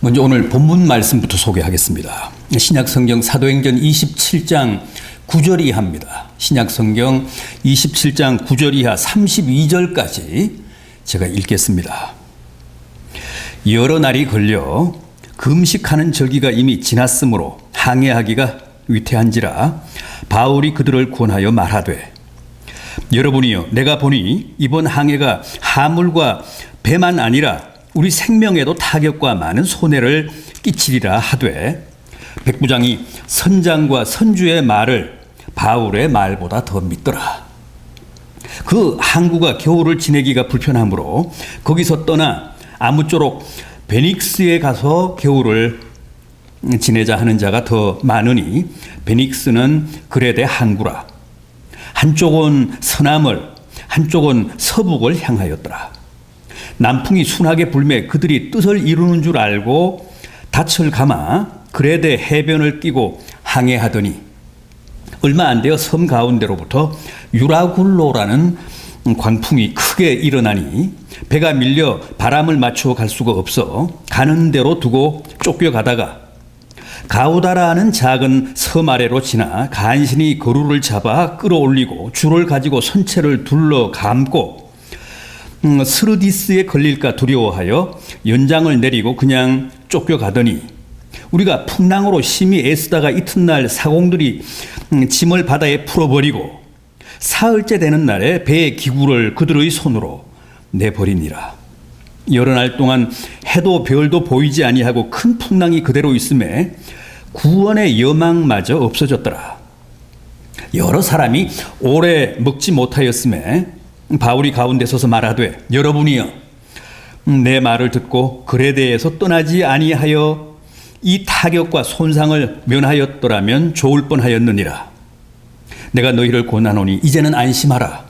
먼저 오늘 본문 말씀부터 소개하겠습니다. 신약성경 사도행전 27장 9절 이하입니다. 신약성경 27장 9절 이하 32절까지 제가 읽겠습니다. 여러 날이 걸려 금식하는 절기가 이미 지났으므로 항해하기가 위태한지라 바울이 그들을 권하여 말하되, 여러분이여, 내가 보니 이번 항해가 하물과 배만 아니라 우리 생명에도 타격과 많은 손해를 끼치리라 하되, 백부장이 선장과 선주의 말을 바울의 말보다 더 믿더라. 그 항구가 겨울을 지내기가 불편하므로 거기서 떠나 아무쪼록 베닉스에 가서 겨울을 지내자 하는 자가 더 많으니, 베닉스는 그레데 항구라. 한쪽은 서남을, 한쪽은 서북을 향하였더라. 남풍이 순하게 불매 그들이 뜻을 이루는 줄 알고 닻을 감아 그레데 해변을 끼고 항해하더니, 얼마 안 되어 섬 가운데로부터 유라굴로라는 광풍이 크게 일어나니 배가 밀려 바람을 맞추어 갈 수가 없어 가는 대로 두고 쫓겨가다가 가우다라는 작은 섬 아래로 지나 간신히 거루를 잡아 끌어올리고 줄을 가지고 선체를 둘러 감고 스르디스에 걸릴까 두려워하여 연장을 내리고 그냥 쫓겨가더니, 우리가 풍랑으로 심히 애쓰다가 이튿날 사공들이 짐을 바다에 풀어버리고 사흘째 되는 날에 배의 기구를 그들의 손으로 내버리니라. 여러 날 동안 해도 별도 보이지 아니하고 큰 풍랑이 그대로 있음에 구원의 여망마저 없어졌더라. 여러 사람이 오래 먹지 못하였음에 바울이 가운데 서서 말하되, 여러분이여, 내 말을 듣고 그레데에서 떠나지 아니하여 이 타격과 손상을 면하였더라면 좋을 뻔하였느니라. 내가 너희를 권하노니 이제는 안심하라.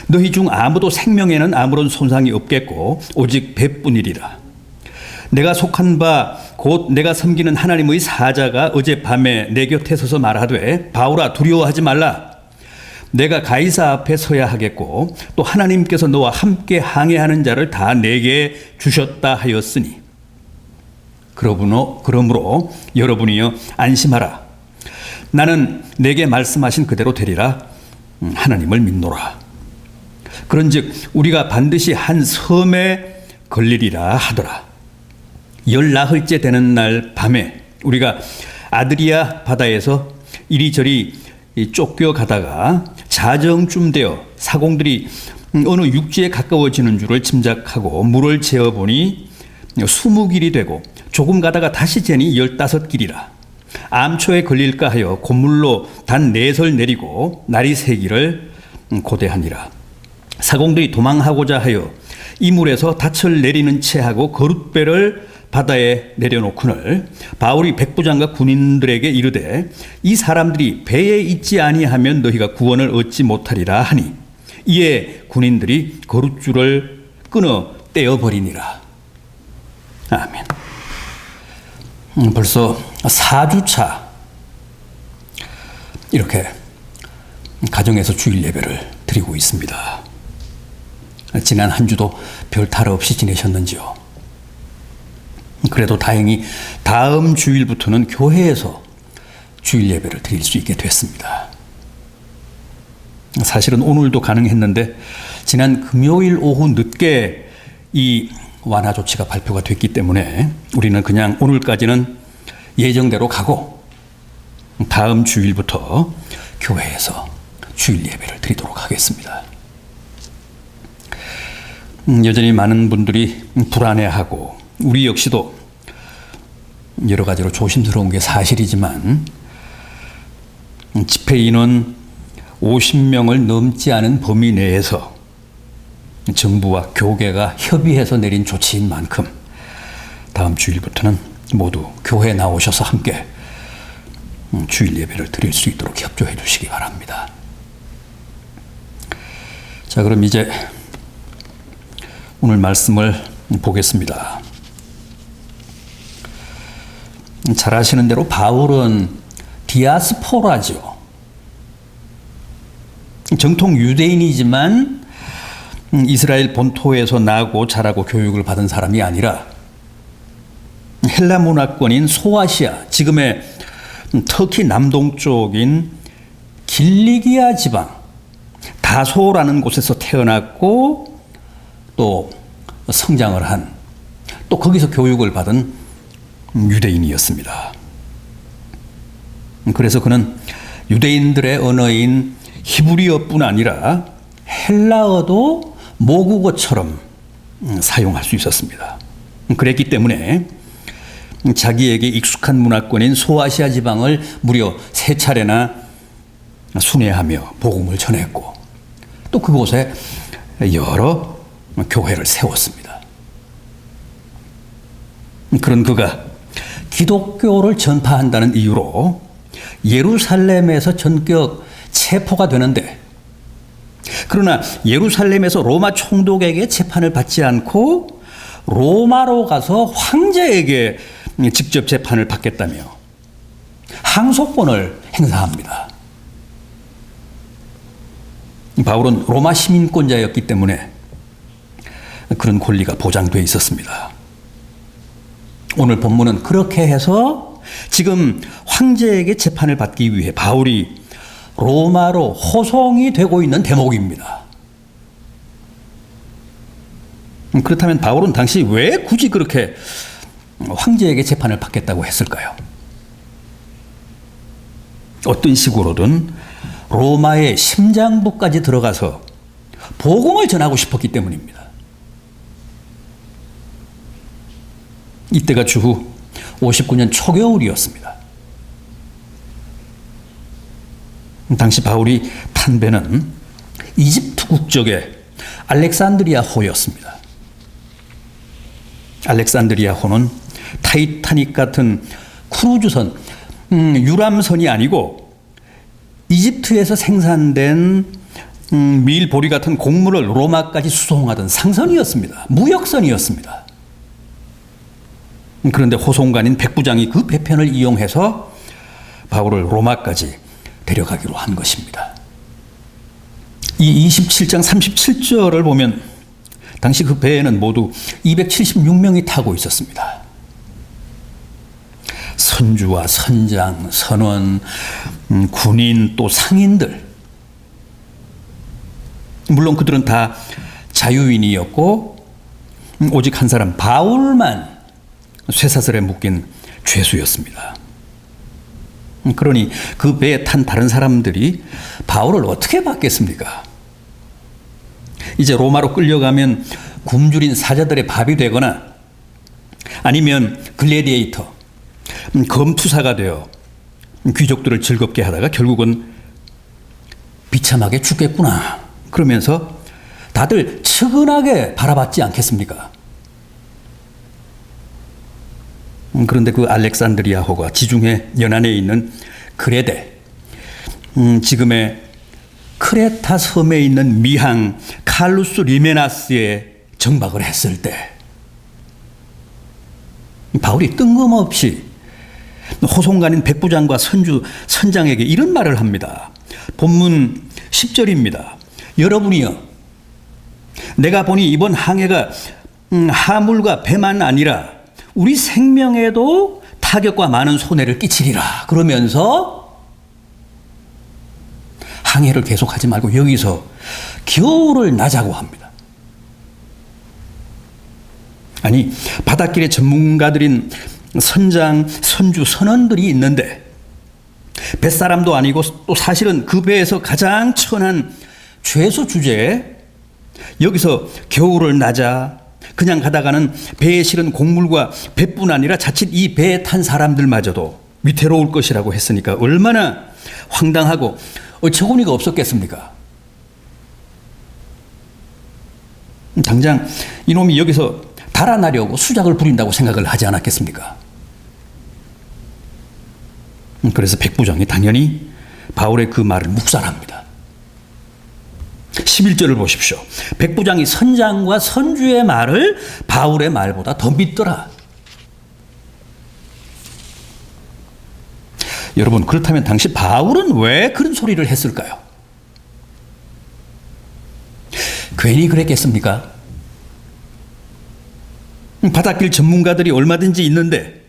너희 중 아무도 생명에는 아무런 손상이 없겠고 오직 배뿐이리라. 내가 속한 바 곧 내가 섬기는 하나님의 사자가 어젯밤에 내 곁에 서서 말하되, 바울아, 두려워하지 말라. 내가 가이사 앞에 서야 하겠고 또 하나님께서 너와 함께 항해하는 자를 다 내게 주셨다 하였으니, 그러므로 여러분이여 안심하라. 나는 내게 말씀하신 그대로 되리라. 하나님을 믿노라. 그런즉 우리가 반드시 한 섬에 걸리리라 하더라. 14흘째 되는 날 밤에 우리가 아드리아 바다에서 이리저리 쫓겨가다가 자정쯤 되어 사공들이 어느 육지에 가까워지는 줄을 짐작하고 물을 재어보니 20길이 되고 조금 가다가 다시 재니 15길이라. 암초에 걸릴까 하여 곧물로 단 4설 내리고 날이 새기를 고대하니라. 사공들이 도망하고자 하여 이 물에서 닻을 내리는 채 하고 거룻배를 바다에 내려놓거늘 바울이 백부장과 군인들에게 이르되, 이 사람들이 배에 있지 아니하면 너희가 구원을 얻지 못하리라 하니, 이에 군인들이 거룻줄을 끊어 떼어버리니라. 아멘. 벌써 4주차 이렇게 가정에서 주일 예배를 드리고 있습니다. 지난 한 주도 별 탈 없이 지내셨는지요? 그래도 다행히 다음 주일부터는 교회에서 주일 예배를 드릴 수 있게 됐습니다. 사실은 오늘도 가능했는데 지난 금요일 오후 늦게 이 완화 조치가 발표가 됐기 때문에 우리는 그냥 오늘까지는 예정대로 가고 다음 주일부터 교회에서 주일 예배를 드리도록 하겠습니다. 여전히 많은 분들이 불안해하고 우리 역시도 여러 가지로 조심스러운 게 사실이지만, 집회 인원 50명을 넘지 않은 범위 내에서 정부와 교계가 협의해서 내린 조치인 만큼 다음 주일부터는 모두 교회에 나오셔서 함께 주일 예배를 드릴 수 있도록 협조해 주시기 바랍니다. 자, 그럼 이제 오늘 말씀을 보겠습니다. 잘 아시는 대로 바울은 디아스포라죠. 정통 유대인이지만 이스라엘 본토에서 나고 자라고 교육을 받은 사람이 아니라 헬라 문화권인 소아시아, 지금의 터키 남동쪽인 길리기아 지방, 다소라는 곳에서 태어났고 또 성장을 한, 또 거기서 교육을 받은 유대인이었습니다. 그래서 그는 유대인들의 언어인 히브리어뿐 아니라 헬라어도 모국어처럼 사용할 수 있었습니다. 그랬기 때문에 자기에게 익숙한 문화권인 소아시아 지방을 무려 3차례나 순회하며 복음을 전했고, 또 그곳에 여러 교회를 세웠습니다. 그런 그가 기독교를 전파한다는 이유로 예루살렘에서 전격 체포가 되는데, 그러나 예루살렘에서 로마 총독에게 재판을 받지 않고 로마로 가서 황제에게 직접 재판을 받겠다며 항소권을 행사합니다. 바울은 로마 시민권자였기 때문에 그런 권리가 보장되어 있었습니다. 오늘 본문은 그렇게 해서 지금 황제에게 재판을 받기 위해 바울이 로마로 호송이 되고 있는 대목입니다. 그렇다면 바울은 당시 왜 굳이 그렇게 황제에게 재판을 받겠다고 했을까요? 어떤 식으로든 로마의 심장부까지 들어가서 복음을 전하고 싶었기 때문입니다. 이때가 주후 59년 초겨울이었습니다. 당시 바울이 탄 배는 이집트 국적의 알렉산드리아호였습니다. 알렉산드리아호는 타이타닉 같은 크루즈선, 유람선이 아니고 이집트에서 생산된 밀보리 같은 곡물을 로마까지 수송하던 상선이었습니다. 무역선이었습니다. 그런데 호송관인 백부장이 그 배편을 이용해서 바울을 로마까지 데려가기로 한 것입니다. 이 27장 37절을 보면 당시 그 배에는 모두 276명이 타고 있었습니다. 선주와 선장, 선원, 군인, 또 상인들. 물론 그들은 다 자유인이었고 오직 한 사람 바울만 쇠사슬에 묶인 죄수였습니다. 그러니 그 배에 탄 다른 사람들이 바울을 어떻게 받겠습니까? 이제 로마로 끌려가면 굶주린 사자들의 밥이 되거나 아니면 글래디에이터, 검투사가 되어 귀족들을 즐겁게 하다가 결국은 비참하게 죽겠구나 그러면서 다들 측은하게 바라봤지 않겠습니까? 그런데 그 알렉산드리아호가 지중해 연안에 있는 그레데, 지금의 크레타 섬에 있는 미항 칼루스 리메나스에 정박을 했을 때 바울이 뜬금없이 호송관인 백부장과 선장에게 이런 말을 합니다. 본문 10절입니다. 여러분이여, 내가 보니 이번 항해가 하물과 배만 아니라 우리 생명에도 타격과 많은 손해를 끼치리라. 그러면서 항해를 계속하지 말고 여기서 겨울을 나자고 합니다. 아니, 바닷길의 전문가들인 선장, 선주, 선원들이 있는데 뱃사람도 아니고 또 사실은 그 배에서 가장 천한 죄수 주제에 여기서 겨울을 나자 그냥 가다가는 배에 실은 곡물과 배뿐 아니라 자칫 이 배에 탄 사람들마저도 위태로울 것이라고 했으니까 얼마나 황당하고 어처구니가 없었겠습니까? 당장 이놈이 여기서 달아나려고 수작을 부린다고 생각을 하지 않았겠습니까? 그래서 백부장이 당연히 바울의 그 말을 묵살합니다. 11절을 보십시오. 백부장이 선장과 선주의 말을 바울의 말보다 더 믿더라. 여러분, 그렇다면 당시 바울은 왜 그런 소리를 했을까요? 괜히 그랬겠습니까? 바닷길 전문가들이 얼마든지 있는데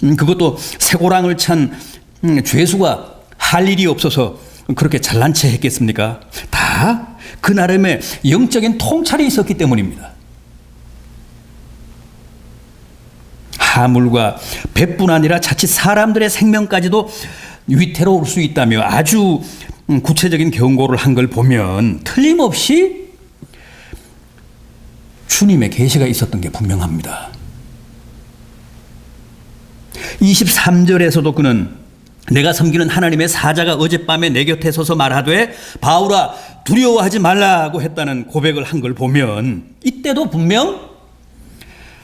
그것도 쇠고랑을 찬 죄수가 할 일이 없어서 그렇게 잘난 체 했겠습니까? 다 그 나름의 영적인 통찰이 있었기 때문입니다. 하물과 배뿐 아니라 자칫 사람들의 생명까지도 위태로울 수 있다며 아주 구체적인 경고를 한 걸 보면 틀림없이 주님의 계시가 있었던 게 분명합니다. 23절에서도 그는 내가 섬기는 하나님의 사자가 어젯밤에 내 곁에 서서 말하되 바울아 두려워하지 말라고 했다는 고백을 한 걸 보면 이때도 분명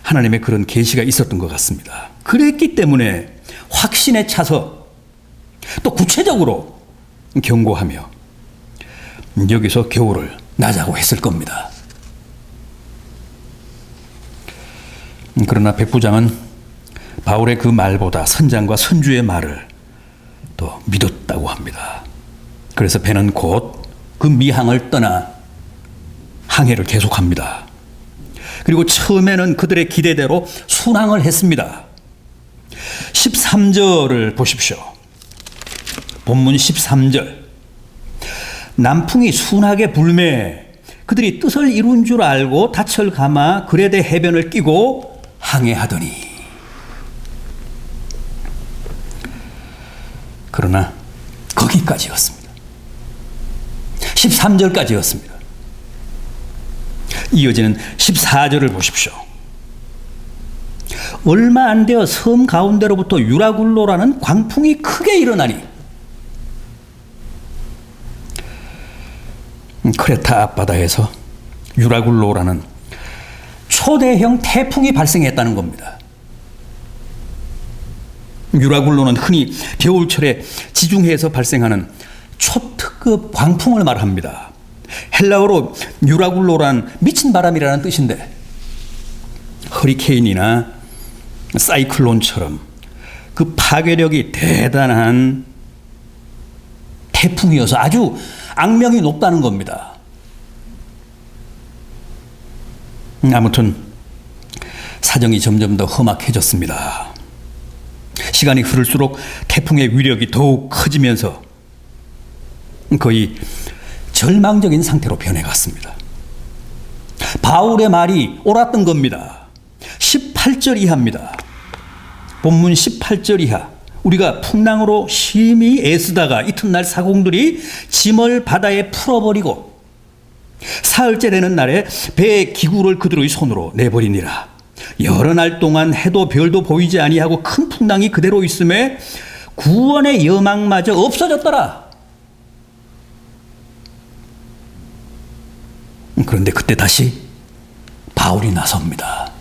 하나님의 그런 계시가 있었던 것 같습니다. 그랬기 때문에 확신에 차서 또 구체적으로 경고하며 여기서 겨울을 나자고 했을 겁니다. 그러나 백부장은 바울의 그 말보다 선장과 선주의 말을 더 믿었다고 합니다. 그래서 배는 곧 그 미항을 떠나 항해를 계속합니다. 그리고 처음에는 그들의 기대대로 순항을 했습니다. 13절을 보십시오. 본문 13절. 남풍이 순하게 불매 그들이 뜻을 이룬 줄 알고 닻을 감아 그레데 해변을 끼고 항해하더니. 그러나 거기까지였습니다. 13절까지였습니다. 이어지는 14절을 보십시오. 얼마 안 되어 섬 가운데로부터 유라굴로라는 광풍이 크게 일어나니 크레타 앞바다에서 유라굴로라는 초대형 태풍이 발생했다는 겁니다. 유라굴로는 흔히 겨울철에 지중해에서 발생하는 초특급 광풍을 말합니다. 헬라어로 유라굴로란 미친 바람이라는 뜻인데 허리케인이나 사이클론처럼 그 파괴력이 대단한 태풍이어서 아주 악명이 높다는 겁니다. 아무튼 사정이 점점 더 험악해졌습니다. 시간이 흐를수록 태풍의 위력이 더욱 커지면서 거의 절망적인 상태로 변해갔습니다. 바울의 말이 옳았던 겁니다. 18절 이하입니다. 본문 18절 이하. 우리가 풍랑으로 심히 애쓰다가 이튿날 사공들이 짐을 바다에 풀어버리고 사흘째 되는 날에 배의 기구를 그들의 손으로 내버리니라. 여러 날 동안 해도 별도 보이지 아니하고 큰 풍랑이 그대로 있음에 구원의 여망마저 없어졌더라. 그런데 그때 다시 바울이 나섭니다.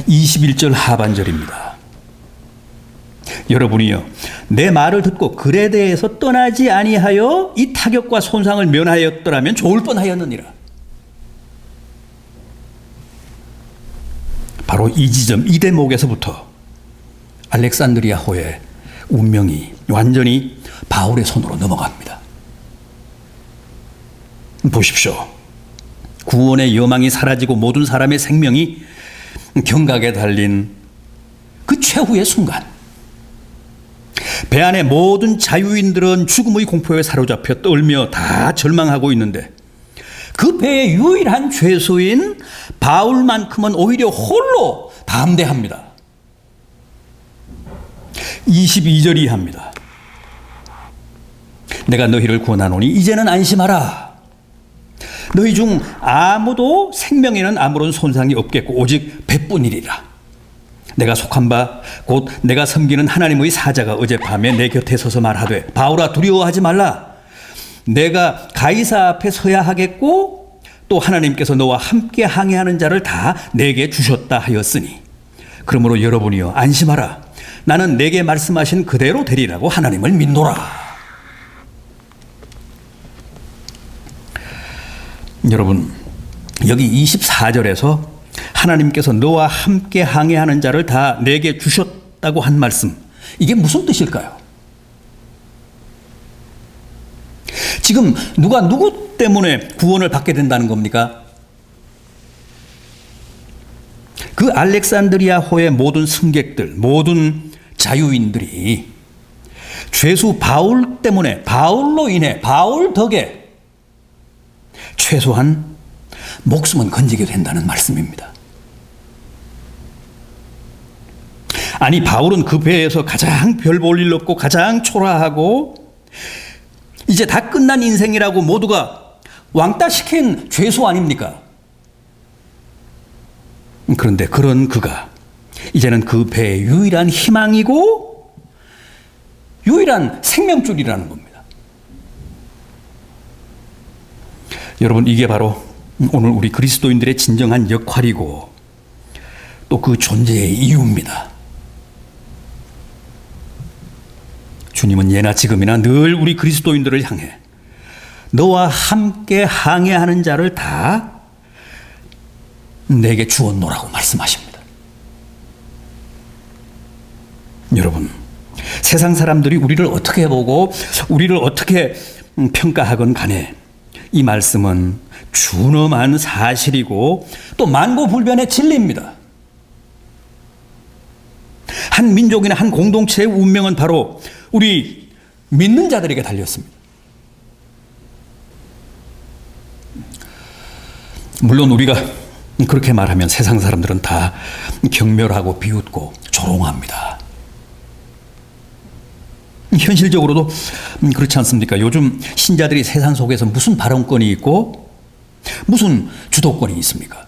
21절 하반절입니다. 여러분이요 내 말을 듣고 그레데에서 떠나지 아니하여 이 타격과 손상을 면하였더라면 좋을 뻔하였느니라. 바로 이 지점 이 대목에서부터 알렉산드리아호의 운명이 완전히 바울의 손으로 넘어갑니다. 보십시오. 구원의 여망이 사라지고 모든 사람의 생명이 경각에 달린 그 최후의 순간, 배 안의 모든 자유인들은 죽음의 공포에 사로잡혀 떨며 다 절망하고 있는데 그 배의 유일한 죄수인 바울만큼은 오히려 홀로 담대합니다. 22절 이하입니다. 내가 너희를 구원하노니 이제는 안심하라. 너희 중 아무도 생명에는 아무런 손상이 없겠고 오직 배뿐이리라. 내가 속한 바 곧 내가 섬기는 하나님의 사자가 어젯밤에 내 곁에 서서 말하되 바울아 두려워하지 말라. 내가 가이사 앞에 서야 하겠고 또 하나님께서 너와 함께 항해하는 자를 다 내게 주셨다 하였으니 그러므로 여러분이여 안심하라. 나는 내게 말씀하신 그대로 되리라고 하나님을 믿노라. 여러분 여기 24절에서 하나님께서 너와 함께 항해하는 자를 다 내게 주셨다고 한 말씀, 이게 무슨 뜻일까요? 지금 누가 누구 때문에 구원을 받게 된다는 겁니까? 그 알렉산드리아호의 모든 승객들, 모든 자유인들이 죄수 바울 때문에, 바울로 인해, 바울 덕에 최소한 목숨은 건지게 된다는 말씀입니다. 아니, 바울은 그 배에서 가장 별 볼 일 없고 가장 초라하고 이제 다 끝난 인생이라고 모두가 왕따 시킨 죄수 아닙니까? 그런데 그런 그가 이제는 그 배의 유일한 희망이고 유일한 생명줄이라는 겁니다. 여러분, 이게 바로 오늘 우리 그리스도인들의 진정한 역할이고 또 그 존재의 이유입니다. 주님은 예나 지금이나 늘 우리 그리스도인들을 향해 너와 함께 항해하는 자를 다 내게 주었노라고 말씀하십니다. 여러분, 세상 사람들이 우리를 어떻게 보고 우리를 어떻게 평가하건 간에 이 말씀은 준엄한 사실이고 또 만고불변의 진리입니다. 한 민족이나 한 공동체의 운명은 바로 우리 믿는 자들에게 달렸습니다. 물론 우리가 그렇게 말하면 세상 사람들은 다 경멸하고 비웃고 조롱합니다. 현실적으로도 그렇지 않습니까? 요즘 신자들이 세상 속에서 무슨 발언권이 있고 무슨 주도권이 있습니까?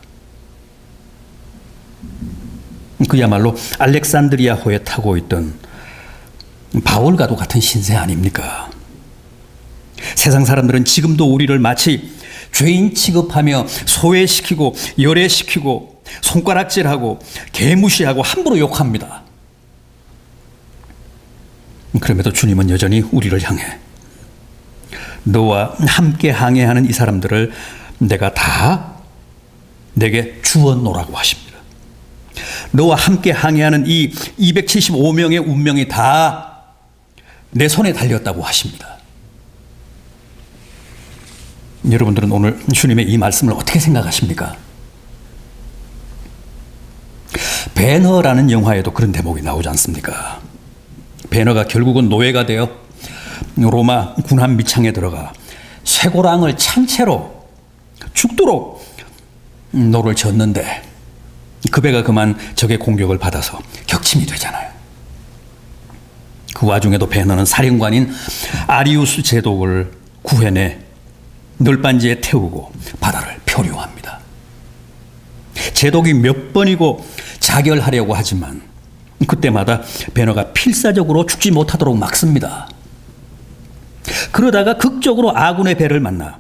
그야말로 알렉산드리아호에 타고 있던 바울과도 같은 신세 아닙니까? 세상 사람들은 지금도 우리를 마치 죄인 취급하며 소외시키고 열애시키고 손가락질하고 개무시하고 함부로 욕합니다. 그럼에도 주님은 여전히 우리를 향해 너와 함께 항해하는 이 사람들을 내가 다 내게 주었노라고 하십니다. 너와 함께 항해하는 이 275명의 운명이 다 내 손에 달렸다고 하십니다. 여러분들은 오늘 주님의 이 말씀을 어떻게 생각하십니까? 배너라는 영화에도 그런 대목이 나오지 않습니까? 배너가 결국은 노예가 되어 로마 군함 밑창에 들어가 쇠고랑을 찬 채로 죽도록 노를 젓는데 그 배가 그만 적의 공격을 받아서 격침이 되잖아요. 그 와중에도 배너는 사령관인 아리우스 제독을 구해내 널빤지에 태우고 바다를 표류합니다. 제독이 몇 번이고 자결하려고 하지만 그때마다 배너가 필사적으로 죽지 못하도록 막습니다. 그러다가 극적으로 아군의 배를 만나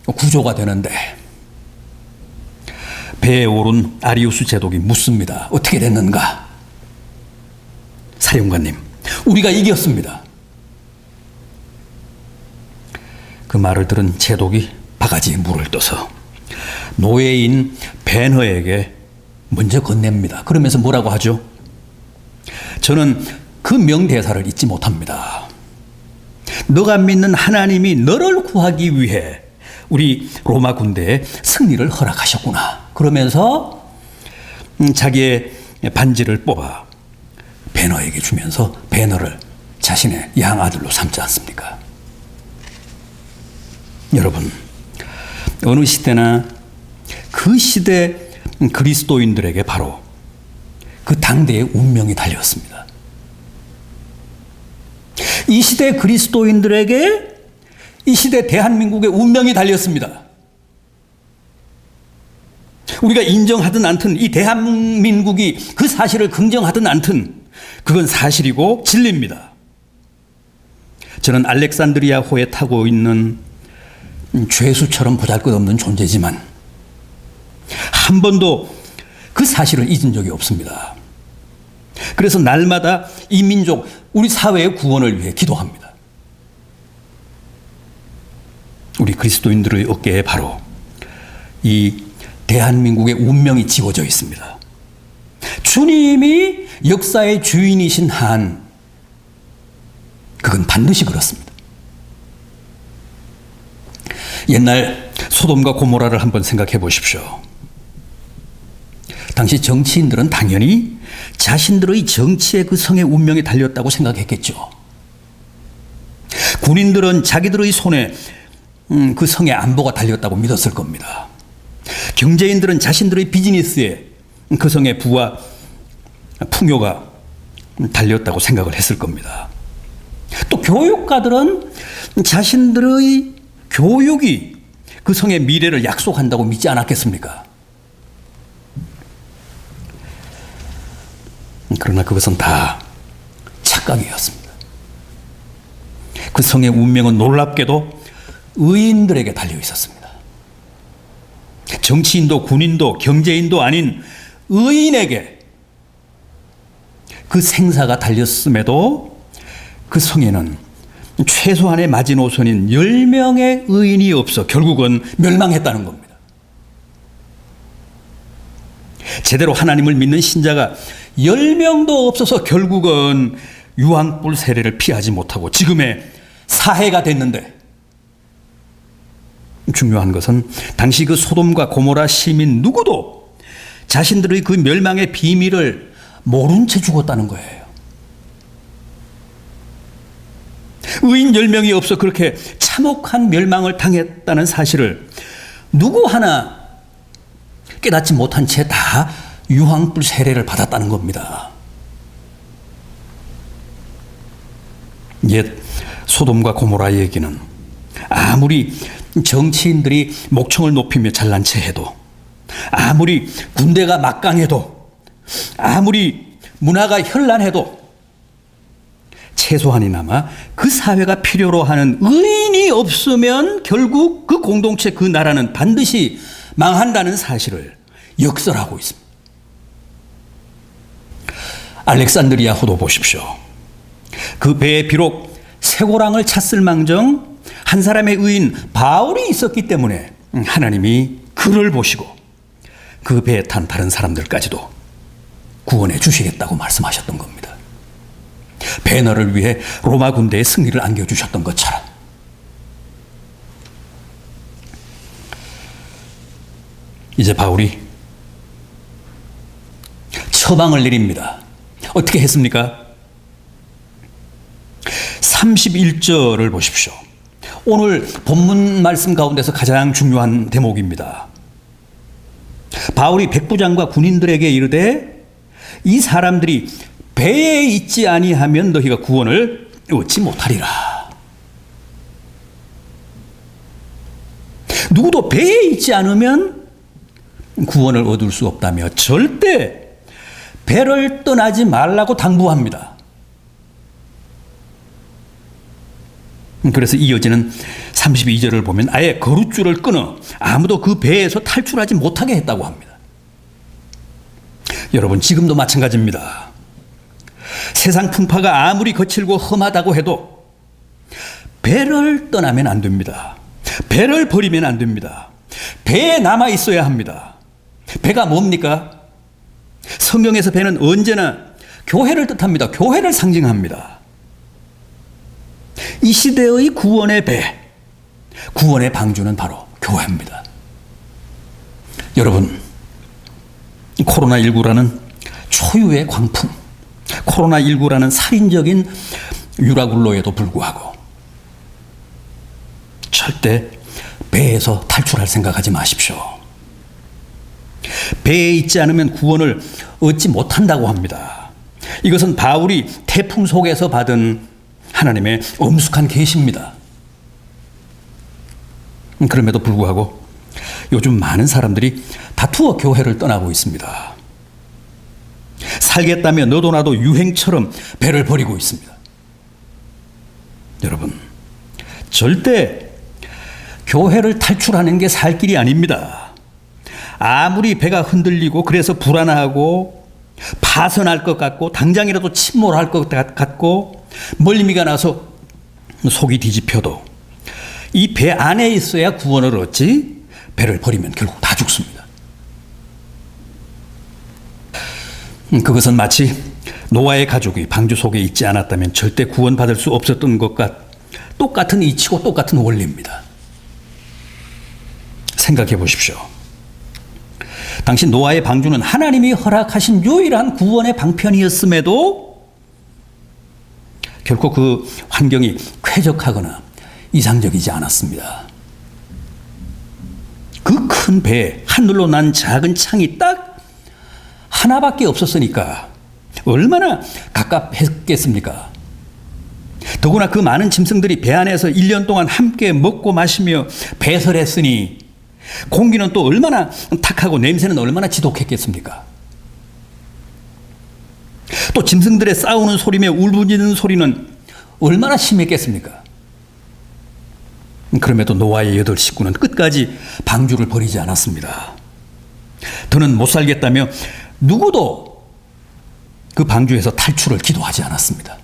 구조가 되는데 배에 오른 아리우스 제독이 묻습니다. 어떻게 됐는가? 사령관님, 우리가 이겼습니다. 그 말을 들은 제독이 바가지에 물을 떠서 노예인 배너에게 먼저 건넵니다. 그러면서 뭐라고 하죠? 저는 그 명대사를 잊지 못합니다. 너가 믿는 하나님이 너를 구하기 위해 우리 로마 군대에 승리를 허락하셨구나. 그러면서 자기의 반지를 뽑아 배너에게 주면서 배너를 자신의 양아들로 삼지 않습니까? 여러분, 어느 시대나 그 시대 그리스도인들에게 바로 그 당대의 운명이 달렸습니다. 이 시대 그리스도인들에게 이 시대 대한민국의 운명이 달렸습니다. 우리가 인정하든 않든 이 대한민국이 그 사실을 긍정하든 않든 그건 사실이고 진리입니다. 저는 알렉산드리아호에 타고 있는 죄수처럼 보잘것없는 존재지만 한 번도 그 사실을 잊은 적이 없습니다. 그래서 날마다 이 민족, 우리 사회의 구원을 위해 기도합니다. 우리 그리스도인들의 어깨에 바로 이 대한민국의 운명이 지워져 있습니다. 주님이 역사의 주인이신 한 그건 반드시 그렇습니다. 옛날 소돔과 고모라를 한번 생각해 보십시오. 당시 정치인들은 당연히 자신들의 정치의 그 성의 운명에 달렸다고 생각했겠죠. 군인들은 자기들의 손에 그 성의 안보가 달렸다고 믿었을 겁니다. 경제인들은 자신들의 비즈니스에 그 성의 부와 풍요가 달렸다고 생각을 했을 겁니다. 또 교육가들은 자신들의 교육이 그 성의 미래를 약속한다고 믿지 않았겠습니까? 그러나 그것은 다 착각이었습니다. 그 성의 운명은 놀랍게도 의인들에게 달려 있었습니다. 정치인도 군인도 경제인도 아닌 의인에게 그 생사가 달렸음에도 그 성에는 최소한의 마지노선인 10명의 의인이 없어 결국은 멸망했다는 겁니다. 제대로 하나님을 믿는 신자가 10명도 없어서 결국은 유황불 세례를 피하지 못하고 지금의 사해가 됐는데, 중요한 것은 당시 그 소돔과 고모라 시민 누구도 자신들의 그 멸망의 비밀을 모른 채 죽었다는 거예요. 의인 10명이 없어 그렇게 참혹한 멸망을 당했다는 사실을 누구 하나 깨닫지 못한 채 다 유황불 세례를 받았다는 겁니다. 옛 소돔과 고모라 얘기는 아무리 정치인들이 목청을 높이며 잘난 체 해도, 아무리 군대가 막강해도, 아무리 문화가 현란해도 최소한이나마 그 사회가 필요로 하는 의인이 없으면 결국 그 공동체, 그 나라는 반드시 망한다는 사실을 역설하고 있습니다. 알렉산드리아호도 보십시오. 그 배에 비록 쇠고랑을 찼을 망정 한 사람의 의인 바울이 있었기 때문에 하나님이 그를 보시고 그 배에 탄 다른 사람들까지도 구원해 주시겠다고 말씀하셨던 겁니다. 배너를 위해 로마 군대의 승리를 안겨주셨던 것처럼. 이제 바울이 처방을 내립니다. 어떻게 했습니까? 31절을 보십시오. 오늘 본문 말씀 가운데서 가장 중요한 대목입니다. 바울이 백부장과 군인들에게 이르되 이 사람들이 배에 있지 아니하면 너희가 구원을 얻지 못하리라. 누구도 배에 있지 않으면 구원을 얻을 수 없다며 절대 배를 떠나지 말라고 당부합니다. 그래서 이어지는 32절을 보면 아예 거룻줄을 끊어 아무도 그 배에서 탈출하지 못하게 했다고 합니다. 여러분, 지금도 마찬가지입니다. 세상 풍파가 아무리 거칠고 험하다고 해도 배를 떠나면 안 됩니다. 배를 버리면 안 됩니다. 배에 남아 있어야 합니다. 배가 뭡니까? 성경에서 배는 언제나 교회를 뜻합니다. 교회를 상징합니다. 이 시대의 구원의 배, 구원의 방주는 바로 교회입니다. 여러분, 코로나19라는 초유의 광풍, 코로나19라는 살인적인 유라굴로에도 불구하고 절대 배에서 탈출할 생각하지 마십시오. 배에 있지 않으면 구원을 얻지 못한다고 합니다. 이것은 바울이 태풍 속에서 받은 하나님의 엄숙한 계시입니다. 그럼에도 불구하고 요즘 많은 사람들이 다투어 교회를 떠나고 있습니다. 살겠다며 너도 나도 유행처럼 배를 버리고 있습니다. 여러분, 절대 교회를 탈출하는 게 살 길이 아닙니다. 아무리 배가 흔들리고 그래서 불안하고 파선할 것 같고 당장이라도 침몰할 것 같고 멀미가 나서 속이 뒤집혀도 이 배 안에 있어야 구원을 얻지, 배를 버리면 결국 다 죽습니다. 그것은 마치 노아의 가족이 방주 속에 있지 않았다면 절대 구원받을 수 없었던 것과 똑같은 이치고 똑같은 원리입니다. 생각해 보십시오. 당시 노아의 방주는 하나님이 허락하신 유일한 구원의 방편이었음에도 결코 그 환경이 쾌적하거나 이상적이지 않았습니다. 그 큰 배에 하늘로 난 작은 창이 딱 하나밖에 없었으니까 얼마나 갑갑했겠습니까? 더구나 그 많은 짐승들이 배 안에서 1년 동안 함께 먹고 마시며 배설했으니 공기는 또 얼마나 탁하고 냄새는 얼마나 지독했겠습니까? 또 짐승들의 싸우는 소리며 울부짖는 소리는 얼마나 심했겠습니까? 그럼에도 노아의 8 식구는 끝까지 방주를 버리지 않았습니다. 더는 못 살겠다며 누구도 그 방주에서 탈출을 기도하지 않았습니다.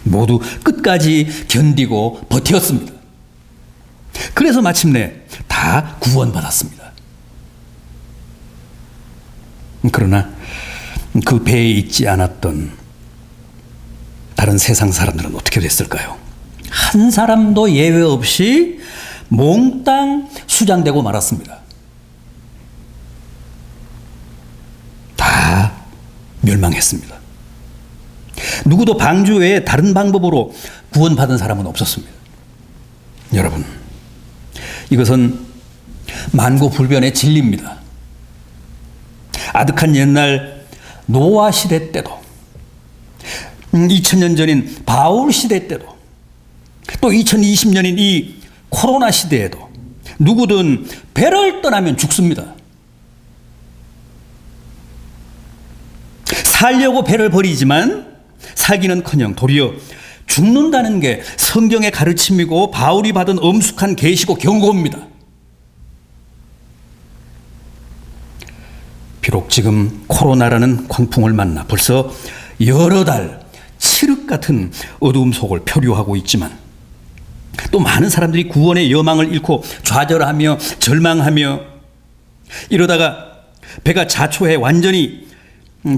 모두 끝까지 견디고 버텼습니다. 그래서 마침내 다 구원받았습니다. 그러나 그 배에 있지 않았던 다른 세상 사람들은 어떻게 됐을까요? 한 사람도 예외 없이 몽땅 수장되고 말았습니다. 다 멸망했습니다. 누구도 방주 외에 다른 방법으로 구원받은 사람은 없었습니다. 여러분, 이것은 만고불변의 진리입니다. 아득한 옛날 노아 시대 때도 2000년 전인 바울 시대 때도 또 2020년인 이 코로나 시대에도 누구든 배를 떠나면 죽습니다. 살려고 배를 버리지만 살기는커녕 도리어 죽는다는 게 성경의 가르침이고 바울이 받은 엄숙한 계시고 경고입니다. 비록 지금 코로나라는 광풍을 만나 벌써 여러 달 칠흑 같은 어두움 속을 표류하고 있지만 또 많은 사람들이 구원의 여망을 잃고 좌절하며 절망하며 이러다가 배가 자초해 완전히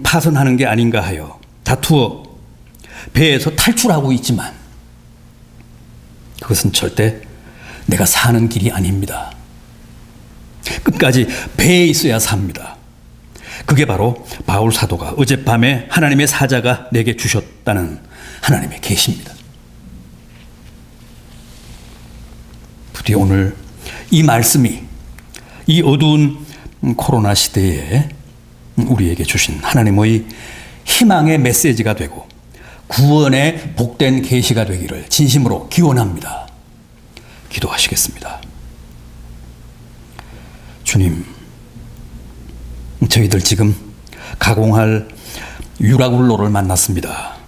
파선하는 게 아닌가 하여 다투어 배에서 탈출하고 있지만 그것은 절대 내가 사는 길이 아닙니다. 끝까지 배에 있어야 삽니다. 그게 바로 바울 사도가 어젯밤에 하나님의 사자가 내게 주셨다는 하나님의 계시입니다. 부디 오늘 이 말씀이 이 어두운 코로나 시대에 우리에게 주신 하나님의 희망의 메시지가 되고 구원의 복된 계시가 되기를 진심으로 기원합니다. 기도하시겠습니다. 주님, 저희들 지금 가공할 유라굴로를 만났습니다.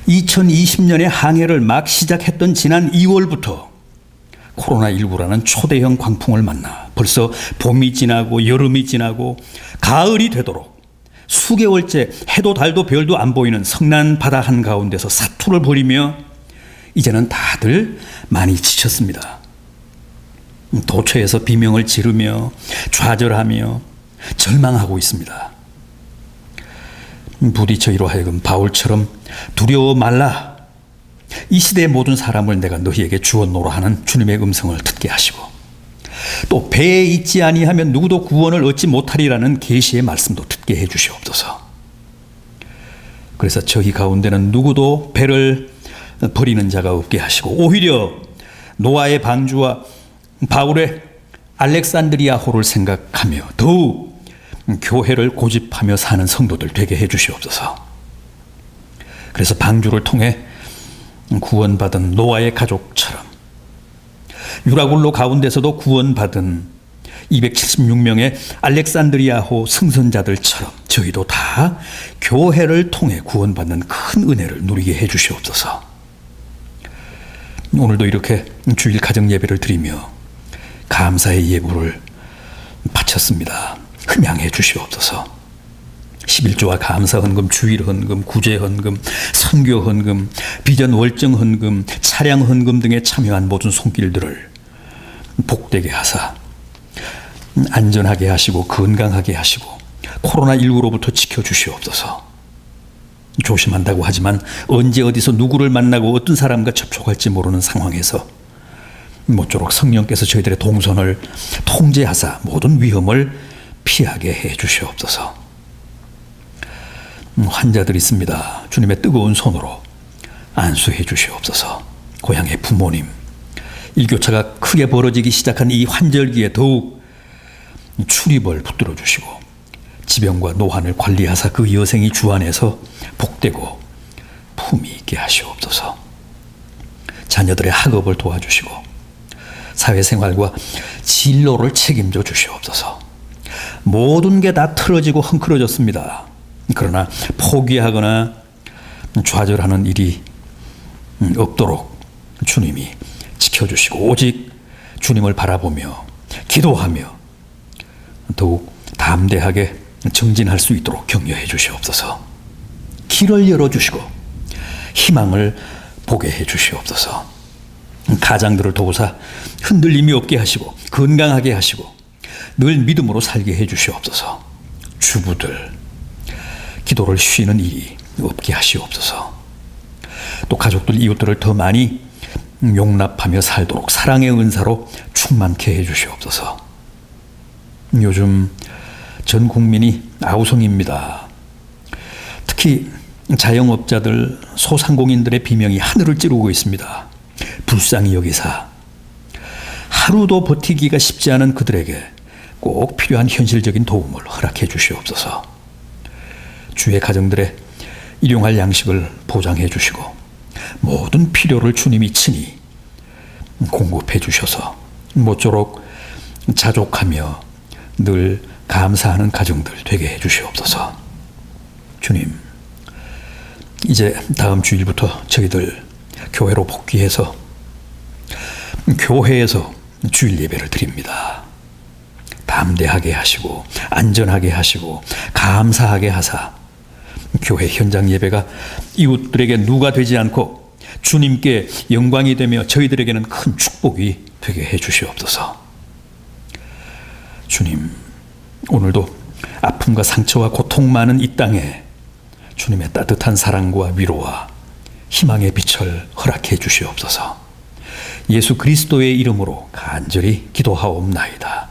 2020년의 항해를 막 시작했던 지난 2월부터 코로나19라는 초대형 광풍을 만나 벌써 봄이 지나고 여름이 지나고 가을이 되도록 수개월째 해도 달도 별도 안 보이는 성난 바다 한가운데서 사투를 벌이며 이제는 다들 많이 지쳤습니다. 도처에서 비명을 지르며 좌절하며 절망하고 있습니다. 부디 저희로 하여금 바울처럼 두려워 말라, 이 시대의 모든 사람을 내가 너희에게 주었노라 하는 주님의 음성을 듣게 하시고 또 배에 있지 아니하면 누구도 구원을 얻지 못하리라는 계시의 말씀도 듣게 해 주시옵소서. 그래서 저희 가운데는 누구도 배를 버리는 자가 없게 하시고 오히려 노아의 방주와 바울의 알렉산드리아호를 생각하며 더욱 교회를 고집하며 사는 성도들 되게 해 주시옵소서. 그래서 방주를 통해 구원받은 노아의 가족처럼 유라굴로 가운데서도 구원받은 276명의 알렉산드리아호 승선자들처럼 저희도 다 교회를 통해 구원받는 큰 은혜를 누리게 해 주시옵소서. 오늘도 이렇게 주일 가정 예배를 드리며 감사의 예물을 바쳤습니다. 흠양해 주시옵소서. 11조와 감사 헌금, 주일 헌금, 구제 헌금, 선교 헌금, 비전 월정 헌금, 차량 헌금 등에 참여한 모든 손길들을 복되게 하사 안전하게 하시고 건강하게 하시고 코로나19로부터 지켜주시옵소서. 조심한다고 하지만 언제 어디서 누구를 만나고 어떤 사람과 접촉할지 모르는 상황에서 모쪼록 성령께서 저희들의 동선을 통제하사 모든 위험을 피하게 해 주시옵소서. 환자들이 있습니다. 주님의 뜨거운 손으로 안수해 주시옵소서. 고향의 부모님, 일교차가 크게 벌어지기 시작한 이 환절기에 더욱 출입을 붙들어 주시고 지병과 노환을 관리하사 그 여생이 주 안에서 복되고 품위 있게 하시옵소서. 자녀들의 학업을 도와주시고 사회생활과 진로를 책임져 주시옵소서. 모든 게 다 틀어지고 헝클어졌습니다. 그러나 포기하거나 좌절하는 일이 없도록 주님이 지켜주시고 오직 주님을 바라보며 기도하며 더욱 담대하게 정진할 수 있도록 격려해 주시옵소서. 길을 열어주시고 희망을 보게 해 주시옵소서. 가장들을 도우사 흔들림이 없게 하시고 건강하게 하시고 늘 믿음으로 살게 해 주시옵소서. 주부들 기도를 쉬는 일이 없게 하시옵소서. 또 가족들 이웃들을 더 많이 용납하며 살도록 사랑의 은사로 충만케 해 주시옵소서. 요즘 전 국민이 아우성입니다. 특히 자영업자들, 소상공인들의 비명이 하늘을 찌르고 있습니다. 불쌍히 여기사 하루도 버티기가 쉽지 않은 그들에게 꼭 필요한 현실적인 도움을 허락해 주시옵소서. 주의 가정들의 일용할 양식을 보장해 주시고 모든 필요를 주님이 친히 공급해 주셔서 모쪼록 자족하며 늘 감사하는 가정들 되게 해 주시옵소서. 주님, 이제 다음 주일부터 저희들 교회로 복귀해서 교회에서 주일 예배를 드립니다. 담대하게 하시고 안전하게 하시고 감사하게 하사 교회 현장 예배가 이웃들에게 누가 되지 않고 주님께 영광이 되며 저희들에게는 큰 축복이 되게 해 주시옵소서. 주님, 오늘도 아픔과 상처와 고통 많은 이 땅에 주님의 따뜻한 사랑과 위로와 희망의 빛을 허락해 주시옵소서. 예수 그리스도의 이름으로 간절히 기도하옵나이다.